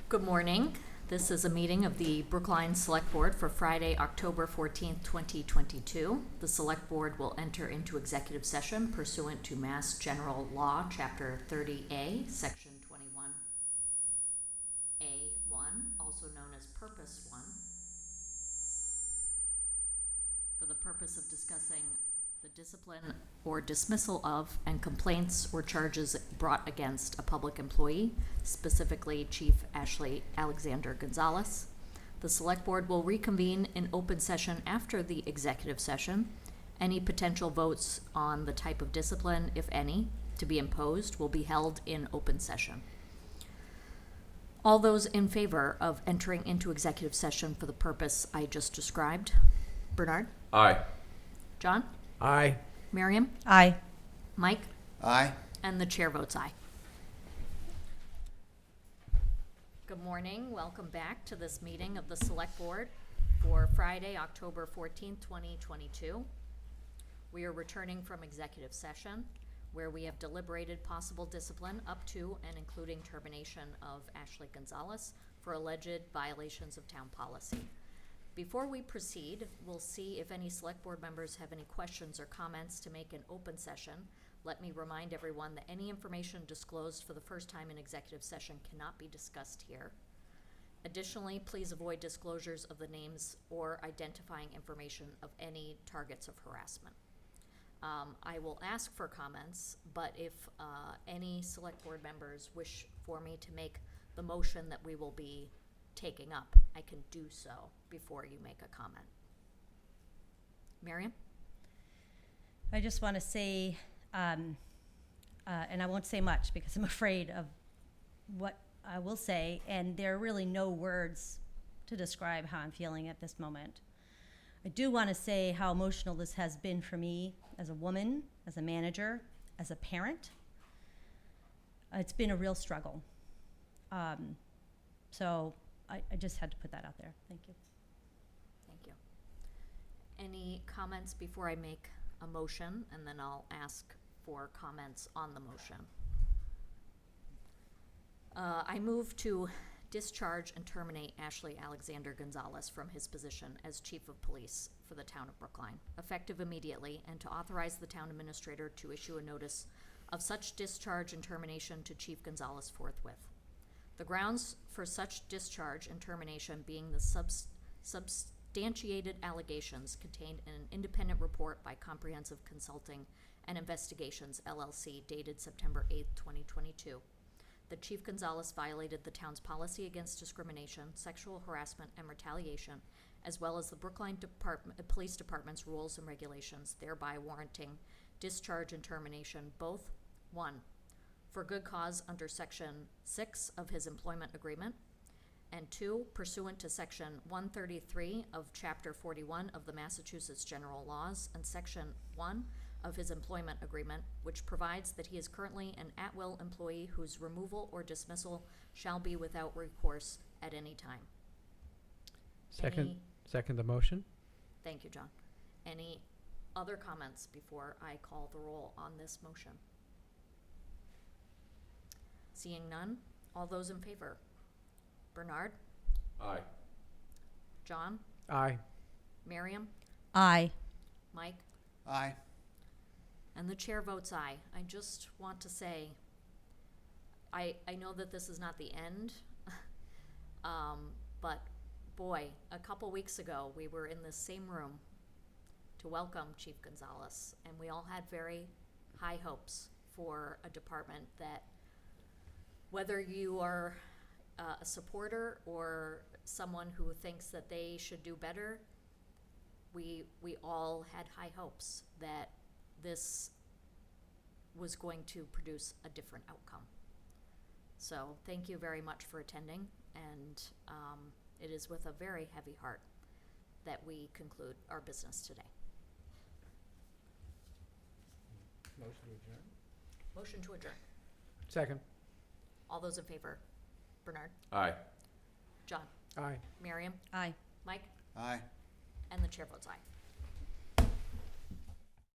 Good morning. This is a meeting of the Brookline Select Board for Friday, October 14th, 2022. The Select Board will enter into executive session pursuant to Mass General Law, Chapter 30A, Section 21A1, also known as Purpose 1, for the purpose of discussing the discipline or dismissal of and complaints or charges brought against a public employee, specifically Chief Ashley Alexander Gonzalez. The Select Board will reconvene in open session after the executive session. Any potential votes on the type of discipline, if any, to be imposed will be held in open session. All those in favor of entering into executive session for the purpose I just described? Bernard? Aye. John? Aye. Miriam? Aye. Mike? Aye. And the chair votes aye. Good morning. Welcome back to this meeting of the Select Board for Friday, October 14th, 2022. We are returning from executive session where we have deliberated possible discipline up to and including termination of Ashley Gonzalez for alleged violations of town policy. Before we proceed, we'll see if any Select Board members have any questions or comments to make in open session. Let me remind everyone that any information disclosed for the first time in executive session cannot be discussed here. Additionally, please avoid disclosures of the names or identifying information of any targets of harassment. I will ask for comments, but if any Select Board members wish for me to make the motion that we will be taking up, I can do so before you make a comment. Miriam? I just want to say, and I won't say much because I'm afraid of what I will say, and there are really no words to describe how I'm feeling at this moment. I do want to say how emotional this has been for me as a woman, as a manager, as a parent. It's been a real struggle. So I just had to put that out there. Thank you. Thank you. Any comments before I make a motion, and then I'll ask for comments on the motion. I move to discharge and terminate Ashley Alexander Gonzalez from his position as Chief of Police for the town of Brookline, effective immediately, and to authorize the town administrator to issue a notice of such discharge and termination to Chief Gonzalez forthwith. The grounds for such discharge and termination being the substantiated allegations contained in an independent report by Comprehensive Consulting and Investigations, LLC, dated September 8th, 2022. That Chief Gonzalez violated the town's policy against discrimination, sexual harassment, and retaliation, as well as the Brookline Police Department's rules and regulations, thereby warranting discharge and termination both, 1, for good cause under Section 6 of his employment agreement, and 2, pursuant to Section 133 of Chapter 41 of the Massachusetts General Laws and Section 1 of his employment agreement, which provides that he is currently an at-will employee whose removal or dismissal shall be without recourse at any time. Second the motion. Thank you, John. Any other comments before I call the roll on this motion? Seeing none, all those in favor? Bernard? Aye. John? Aye. Miriam? Aye. Mike? Aye. And the chair votes aye. I just want to say, I know that this is not the end, but boy, a couple weeks ago, we were in this same room to welcome Chief Gonzalez, and we all had very high hopes for a department that, whether you are a supporter or someone who thinks that they should do better, we all had high hopes that this was going to produce a different outcome. So thank you very much for attending, and it is with a very heavy heart that we conclude our business today. Motion to adjourn. Motion to adjourn. Second. All those in favor? Bernard? Aye. John? Aye. Miriam? Aye. Mike? Aye. And the chair votes aye.